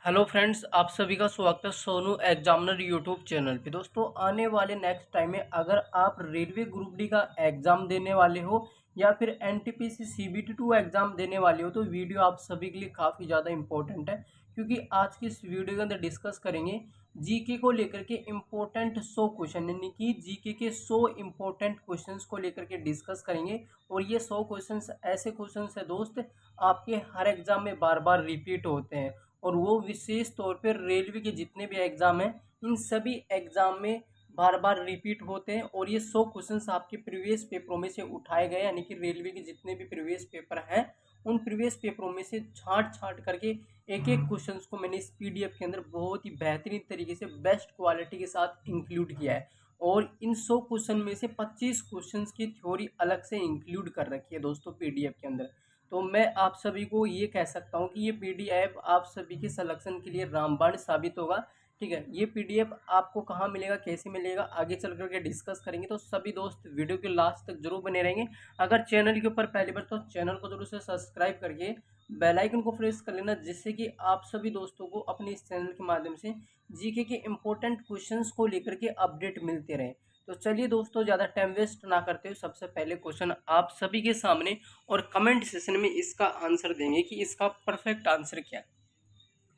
Hello friends, आप सभी का स्वागत है सोनू एग्जामिनर यूट्यूब चैनल पे। दोस्तों, आने वाले नेक्स्ट टाइम में अगर आप रेलवे ग्रुप डी का एग्ज़ाम देने वाले हो या फिर एनटीपीसी सीबीटी 2 एग्ज़ाम देने वाले हो तो वीडियो आप सभी के लिए काफ़ी ज़्यादा इंपॉर्टेंट है, क्योंकि आज की इस वीडियो के अंदर डिस्कस करेंगे जीके को लेकर के इम्पोर्टेंट 100 क्वेश्चन, यानी कि जीके के 100 इम्पोर्टेंट क्वेश्चंस को लेकर के डिस्कस करेंगे। और ये 100 क्वेश्चंस ऐसे क्वेश्चंस है दोस्त, आपके हर एग्ज़ाम में बार बार रिपीट होते हैं, और वो विशेष तौर पर रेलवे के जितने भी एग्ज़ाम हैं इन सभी एग्ज़ाम में बार बार रिपीट होते हैं। और ये 100 क्वेश्चंस आपके प्रीवियस पेपरों में से उठाए गए, यानी कि रेलवे के जितने भी प्रीवियस पेपर हैं उन प्रीवियस पेपरों में से छांट छांट करके एक एक क्वेश्चंस को मैंने इस पीडीएफ के अंदर बहुत ही बेहतरीन तरीके से बेस्ट क्वालिटी के साथ इंक्लूड किया है। और इन 100 क्वेश्चन में से 25 क्वेश्चंस की थ्योरी अलग से इंक्लूड कर रखी है दोस्तों पीडीएफ के अंदर। तो मैं आप सभी को ये कह सकता हूँ कि ये पीडीएफ आप सभी के सिलेक्शन के लिए रामबाण साबित होगा। ठीक है, ये पीडीएफ आपको कहाँ मिलेगा, कैसे मिलेगा, आगे चल करके डिस्कस करेंगे। तो सभी दोस्त वीडियो के लास्ट तक जरूर बने रहेंगे। अगर चैनल के ऊपर पहली बार तो चैनल को जरूर से सब्सक्राइब करके बेल आइकन को प्रेस कर लेना, जिससे कि आप सभी दोस्तों को अपने इस चैनल के माध्यम से जीके के इम्पोर्टेंट क्वेश्चंस को लेकर के अपडेट मिलते रहे। तो चलिए दोस्तों, ज़्यादा टाइम वेस्ट ना करते हुए सबसे पहले क्वेश्चन आप सभी के सामने और कमेंट सेशन में इसका आंसर देंगे कि इसका परफेक्ट आंसर क्या है।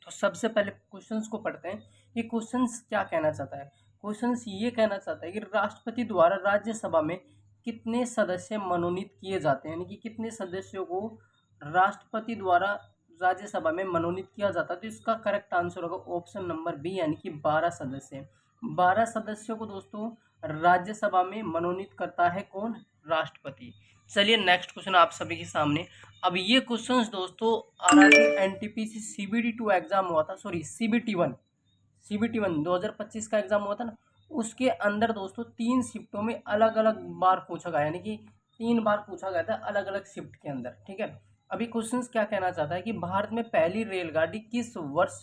तो सबसे पहले क्वेश्चंस को पढ़ते हैं। ये क्वेश्चंस क्या कहना चाहता है? क्वेश्चंस ये कहना चाहता है कि राष्ट्रपति द्वारा राज्यसभा में कितने सदस्य मनोनीत किए जाते हैं, यानी कि कितने सदस्यों को राष्ट्रपति द्वारा राज्यसभा में मनोनीत किया जाता है। तो इसका करेक्ट आंसर होगा ऑप्शन नंबर बी, यानी कि 12 सदस्य। 12 सदस्यों को दोस्तों राज्यसभा में मनोनीत करता है कौन? राष्ट्रपति। चलिए नेक्स्ट क्वेश्चन आप सभी के सामने। अब ये क्वेश्चंस दोस्तों आरआरबी एनटीपीसी सीबीटी 2 एग्जाम हुआ था, सॉरी सीबीटी 1 2025 का एग्जाम हुआ था ना, उसके अंदर दोस्तों 3 शिफ्टों में अलग अलग बार पूछा गया, यानी कि 3 बार पूछा गया था अलग अलग शिफ्ट के अंदर। ठीक है, अभी क्वेश्चंस क्या कहना चाहता है कि भारत में पहली रेलगाड़ी किस वर्ष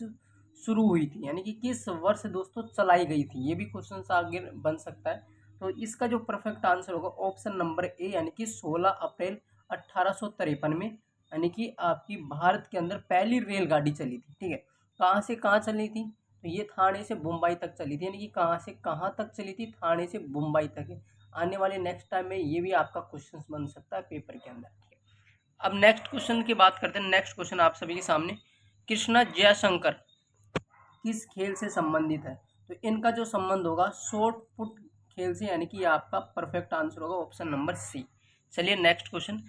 शुरू हुई थी, यानी कि किस वर्ष दोस्तों चलाई गई थी। ये भी क्वेश्चन आगे बन सकता है। तो इसका जो परफेक्ट आंसर होगा ऑप्शन नंबर ए, यानी कि 16 अप्रैल 1853 में, यानी कि आपकी भारत के अंदर पहली रेलगाड़ी चली थी। ठीक है, कहाँ से कहाँ चली थी? तो ये थाने से मुंबई तक चली थी, यानी कि कहाँ से कहाँ तक चली थी? थाने से मुंबई तक है। आने वाले नेक्स्ट टाइम में ये भी आपका क्वेश्चन बन सकता है पेपर के अंदर। ठीक है, अब नेक्स्ट क्वेश्चन की बात करते हैं। नेक्स्ट क्वेश्चन आप सभी के सामने, कृष्णा जयशंकर किस खेल से संबंधित है? तो इनका जो संबंध होगा शॉर्ट पुट खेल से, यानी कि आपका परफेक्ट आंसर होगा ऑप्शन नंबर सी। चलिए नेक्स्ट क्वेश्चन।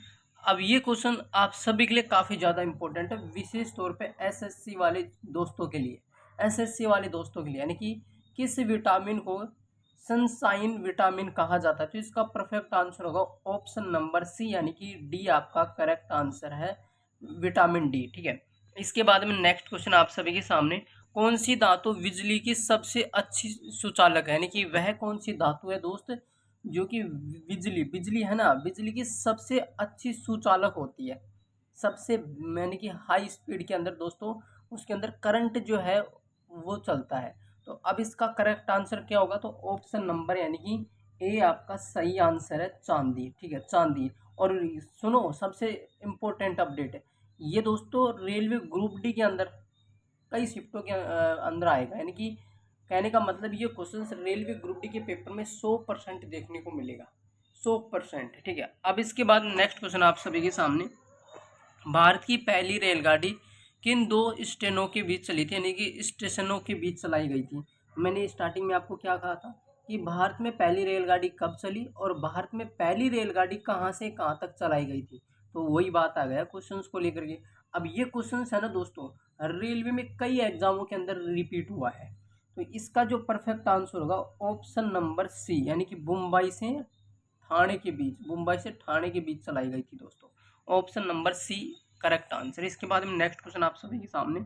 अब ये क्वेश्चन आप सभी के लिए काफ़ी ज़्यादा इंपॉर्टेंट है, विशेष तौर पे एसएससी वाले दोस्तों के लिए। एसएससी वाले दोस्तों के लिए, यानी कि किस विटामिन को सनसाइन विटामिन कहा जाता है? तो इसका परफेक्ट आंसर होगा ऑप्शन नंबर सी, यानी कि डी आपका करेक्ट आंसर है, विटामिन डी। ठीक है, इसके बाद में नेक्स्ट क्वेश्चन आप सभी के सामने, कौन सी धातु बिजली की सबसे अच्छी सुचालक है? यानी कि वह कौन सी धातु है दोस्त जो कि बिजली बिजली है ना, बिजली की सबसे अच्छी सुचालक होती है, सबसे, यानी कि हाई स्पीड के अंदर दोस्तों उसके अंदर करंट जो है वो चलता है। तो अब इसका करेक्ट आंसर क्या होगा? तो ऑप्शन नंबर, यानी कि ए आपका सही आंसर है, चांदी। ठीक है, चांदी। और सुनो, सबसे इम्पोर्टेंट अपडेट है ये दोस्तों, रेलवे ग्रुप डी के अंदर कई शिफ्टों के अंदर आएगा, यानी कि कहने का मतलब ये क्वेश्चन रेलवे ग्रुप डी के पेपर में 100% देखने को मिलेगा, 100%। ठीक है, अब इसके बाद नेक्स्ट क्वेश्चन आप सभी के सामने, भारत की पहली रेलगाड़ी किन दो स्टेशनों के बीच चली थी, यानी कि स्टेशनों के बीच चलाई गई थी? मैंने स्टार्टिंग में आपको क्या कहा था कि भारत में पहली रेलगाड़ी कब चली और भारत में पहली रेलगाड़ी कहाँ से कहाँ तक चलाई गई थी। तो वही बात आ गया क्वेश्चंस को लेकर के। अब ये क्वेश्चंस है ना दोस्तों, रेलवे में कई एग्जामों के अंदर रिपीट हुआ है। तो इसका जो परफेक्ट आंसर होगा ऑप्शन नंबर सी, यानी कि मुंबई से ठाणे के बीच, मुंबई से ठाणे के बीच चलाई गई थी दोस्तों। Option number C correct answer. इसके बाद में नेक्स्ट क्वेश्चन आप सभी के सामने,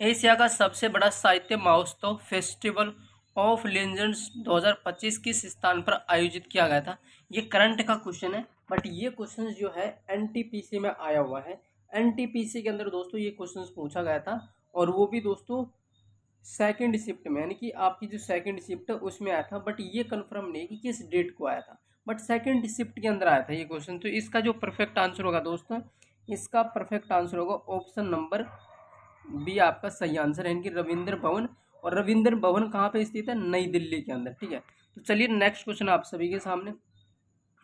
एशिया का सबसे बड़ा साहित्य महोत्सव फेस्टिवल ऑफ लेजेंड्स 2025 किस स्थान पर आयोजित किया गया था? ये करंट का क्वेश्चन है, बट ये क्वेश्चन जो है एनटीपीसी में आया हुआ है। एनटीपीसी के अंदर दोस्तों ये क्वेश्चन पूछा गया था, और वो भी दोस्तों सेकंड शिफ्ट में, यानी कि आपकी जो सेकंड शिफ्ट है उसमें आया था, बट ये कंफर्म नहीं कि किस डेट को आया था, बट सेकंड शिफ्ट के अंदर आया था ये क्वेश्चन। तो इसका जो परफेक्ट आंसर होगा दोस्तों, इसका परफेक्ट आंसर होगा ऑप्शन नंबर बी आपका सही आंसर है, यानी कि रविंद्र भवन। और रविंद्र भवन कहाँ पे स्थित है? नई दिल्ली के अंदर, ठीक है। तो चलिए नेक्स्ट क्वेश्चन आप सभी के सामने,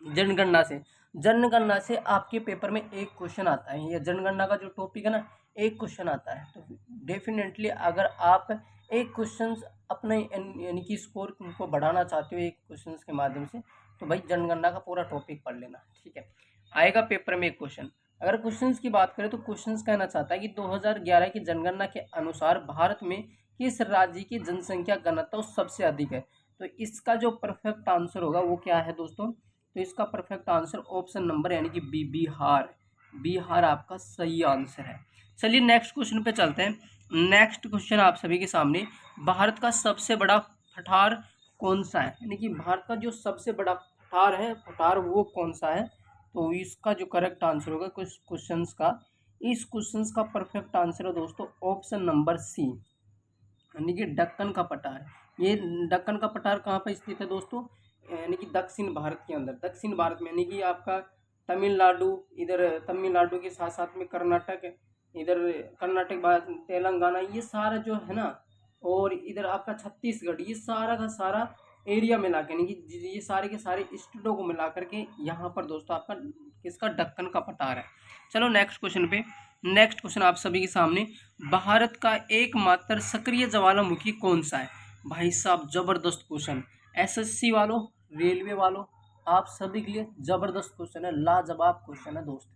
जनगणना से। जनगणना से आपके पेपर में एक क्वेश्चन आता है, ये जनगणना का जो टॉपिक है ना, एक क्वेश्चन आता है। तो डेफिनेटली अगर आप एक क्वेश्चन अपने यानी कि स्कोर को बढ़ाना चाहते हो एक क्वेश्चन के माध्यम से, तो भाई जनगणना का पूरा टॉपिक पढ़ लेना, ठीक है। आएगा पेपर में एक क्वेश्चन। अगर क्वेश्चंस की बात करें तो क्वेश्चंस कहना चाहता है कि 2011 की जनगणना के अनुसार भारत में किस राज्य की जनसंख्या घनत्व सबसे अधिक है? तो इसका जो परफेक्ट आंसर होगा वो क्या है दोस्तों? तो इसका परफेक्ट आंसर ऑप्शन नंबर यानी कि बी, बिहार। बिहार आपका सही आंसर है। चलिए नेक्स्ट क्वेश्चन पे चलते हैं। नेक्स्ट क्वेश्चन आप सभी के सामने, भारत का सबसे बड़ा पठार कौन सा है? यानी कि भारत का जो सबसे बड़ा पठार है, पठार वो कौन सा है? तो इसका जो करेक्ट आंसर होगा कुछ क्वेश्चंस का, इस क्वेश्चंस का परफेक्ट आंसर है दोस्तों ऑप्शन नंबर सी, यानी कि दक्कन का पठार। ये दक्कन का पठार कहाँ पर स्थित है दोस्तों? यानी कि दक्षिण भारत के अंदर, दक्षिण भारत में, यानी कि आपका तमिलनाडु, इधर तमिलनाडु के साथ साथ में कर्नाटक, इधर कर्नाटक बाद तेलंगाना, ये सारा जो है ना, और इधर आपका छत्तीसगढ़, ये सारा का सारा एरिया मिला के, यानी कि ये सारे के सारे स्टेटों को मिला करके यहाँ पर दोस्तों आपका किसका दक्कन का पठार है। चलो नेक्स्ट क्वेश्चन पे। नेक्स्ट क्वेश्चन आप सभी के सामने, भारत का एकमात्र सक्रिय ज्वालामुखी कौन सा है? भाई साहब जबरदस्त क्वेश्चन, एसएससी वालों, रेलवे वालों, आप सभी के लिए जबरदस्त क्वेश्चन है, लाजवाब क्वेश्चन है दोस्त।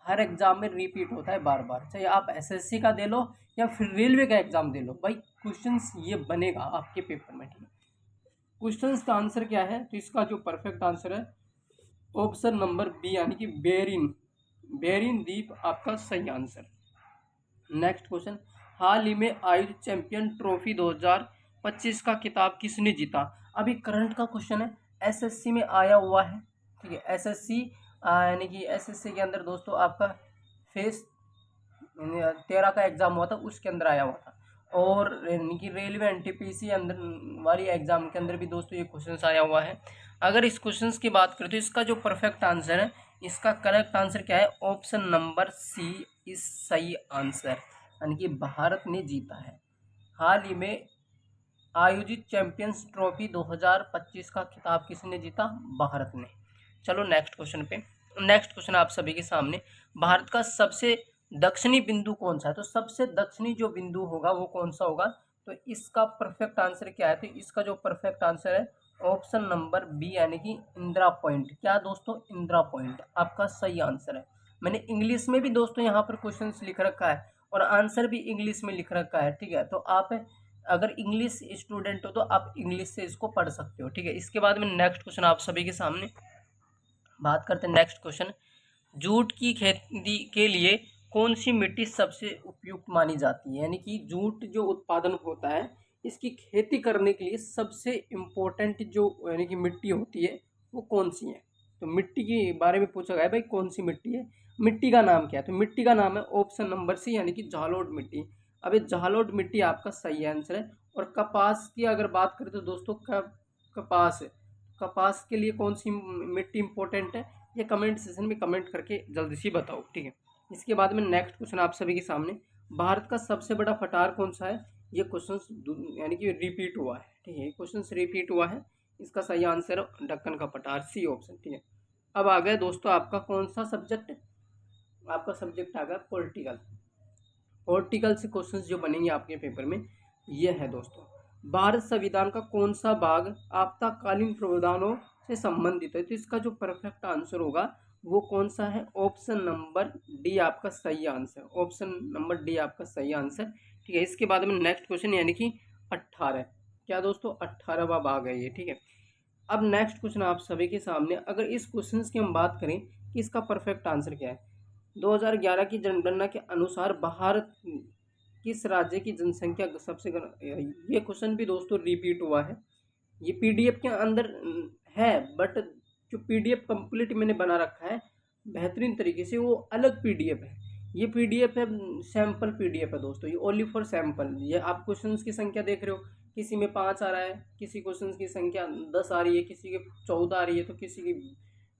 हर एग्जाम में रिपीट होता है बार बार, चाहे आप एसएससी का दे लो या फिर रेलवे का एग्जाम दे लो, भाई क्वेश्चंस ये बनेगा आपके पेपर में, ठीक है। क्वेश्चंस का आंसर क्या है? तो इसका जो परफेक्ट आंसर है ऑप्शन नंबर बी, यानी कि बेरिन, बेरिन द्वीप आपका सही आंसर। नेक्स्ट क्वेश्चन, हाल ही में आयोजित चैंपियन ट्रॉफी 2025 का खिताब किसने जीता? अभी करंट का क्वेश्चन है, एसएससी में आया हुआ है, ठीक है। एसएससी यानी कि एसएससी के अंदर दोस्तों आपका फेस 13 का एग्जाम हुआ था, उसके अंदर आया हुआ था। और यानी कि रेलवे एनटीपीसी अंदर वाली एग्जाम के अंदर भी दोस्तों ये क्वेश्चन आया हुआ है। अगर इस क्वेश्चन की बात करें तो इसका जो परफेक्ट आंसर है, इसका करेक्ट आंसर क्या है? ऑप्शन नंबर सी इस सही आंसर, यानी कि भारत ने जीता है। हाल ही में आयोजित चैंपियंस ट्रॉफी 2025 का खिताब किसने जीता? भारत ने। चलो नेक्स्ट क्वेश्चन पे। नेक्स्ट क्वेश्चन आप सभी के सामने, भारत का सबसे दक्षिणी बिंदु कौन सा है? तो सबसे दक्षिणी जो बिंदु होगा वो कौन सा होगा? तो इसका परफेक्ट आंसर क्या है? तो इसका जो परफेक्ट आंसर है ऑप्शन नंबर बी, यानी कि इंदिरा पॉइंट। क्या दोस्तों? इंदिरा पॉइंट आपका सही आंसर है। मैंने इंग्लिश में भी दोस्तों यहाँ पर क्वेश्चन लिख रखा है और आंसर भी इंग्लिश में लिख रखा है, ठीक है। तो आप अगर इंग्लिश स्टूडेंट हो तो आप इंग्लिश से इसको पढ़ सकते हो, ठीक है। इसके बाद में नेक्स्ट क्वेश्चन आप सभी के सामने बात करते हैं। नेक्स्ट क्वेश्चन, जूट की खेती के लिए कौन सी मिट्टी सबसे उपयुक्त मानी जाती है? यानी कि जूट जो उत्पादन होता है इसकी खेती करने के लिए सबसे इम्पोर्टेंट जो यानी कि मिट्टी होती है वो कौन सी है? तो मिट्टी के बारे में पूछा गया है, भाई कौन सी मिट्टी है, मिट्टी का नाम क्या है? तो मिट्टी का नाम है ऑप्शन नंबर सी, यानी कि झालोट मिट्टी। अब ये झालोट मिट्टी आपका सही आंसर है। और कपास की अगर बात करें तो दोस्तों कपास है, कपास के लिए कौन सी मिट्टी इंपॉर्टेंट है, ये कमेंट सेशन में कमेंट करके जल्दी से बताओ, ठीक है। इसके बाद में नेक्स्ट क्वेश्चन आप सभी के सामने, भारत का सबसे बड़ा पठार कौन सा है? ये क्वेश्चन यानी कि रिपीट हुआ है, ठीक है, क्वेश्चन रिपीट हुआ है। इसका सही आंसर है दक्कन का पठार, सी ऑप्शन, ठीक है। अब आ गया दोस्तों आपका कौन सा सब्जेक्ट? आपका सब्जेक्ट आ गया पॉलिटिकल। पॉलिटिकल से क्वेश्चन जो बनेंगे आपके पेपर में ये है दोस्तों, भारत संविधान का कौन सा भाग आपातकालीन प्रावधानों से संबंधित है? तो इसका जो परफेक्ट आंसर होगा वो कौन सा है? ऑप्शन नंबर डी आपका सही आंसर, ऑप्शन नंबर डी आपका सही आंसर, ठीक है। इसके बाद में नेक्स्ट क्वेश्चन यानी कि 18, क्या दोस्तों? 18वां भाग है ये, ठीक है। अब नेक्स्ट क्वेश्चन आप सभी के सामने, अगर इस क्वेश्चन की हम बात करें कि इसका परफेक्ट आंसर क्या है, 2011 की जनगणना के अनुसार भारत किस राज्य की जनसंख्या सबसे ये क्वेश्चन भी दोस्तों रिपीट हुआ है, ये पीडीएफ के अंदर है, बट जो पीडीएफ कंप्लीट मैंने बना रखा है बेहतरीन तरीके से, वो अलग पीडीएफ है। ये पीडीएफ है सैम्पल पीडीएफ है दोस्तों, ये ओनली फॉर सैम्पल। ये आप क्वेश्चंस की संख्या देख रहे हो, किसी में 5 आ रहा है, किसी क्वेश्चन की संख्या 10 आ रही है, किसी के 14 आ रही है, तो किसी की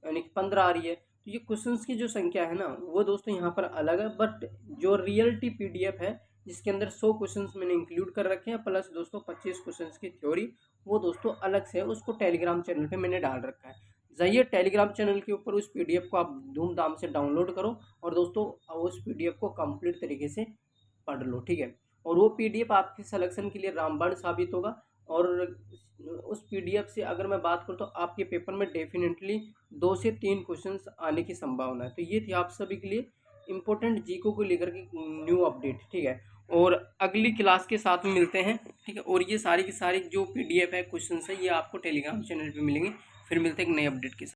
यानी 15 आ रही है। तो ये क्वेश्चंस की जो संख्या है ना वो दोस्तों यहाँ पर अलग है, बट जो रियलिटी पीडीएफ है जिसके अंदर 100 क्वेश्चंस मैंने इंक्लूड कर रखे हैं, प्लस दोस्तों 25 क्वेश्चंस की थ्योरी, वो दोस्तों अलग से है, उसको टेलीग्राम चैनल पे मैंने डाल रखा है। जाइए टेलीग्राम चैनल के ऊपर उस पीडीएफ को आप धूमधाम से डाउनलोड करो और दोस्तों उस पीडीएफ को कंप्लीट तरीके से पढ़ लो, ठीक है। और वो पीडीएफ आपके सिलेक्शन के लिए रामबाण साबित होगा। और उस पीडीएफ से अगर मैं बात करूँ तो आपके पेपर में डेफिनेटली 2 से 3 क्वेश्चंस आने की संभावना है। तो ये थी आप सभी के लिए इम्पोर्टेंट जीको को लेकर के न्यू अपडेट, ठीक है। और अगली क्लास के साथ में मिलते हैं, ठीक है। और ये सारी की सारी जो पीडीएफ है, क्वेश्चन है, ये आपको टेलीग्राम चैनल पे मिलेंगे। फिर मिलते हैं एक नए अपडेट के साथ।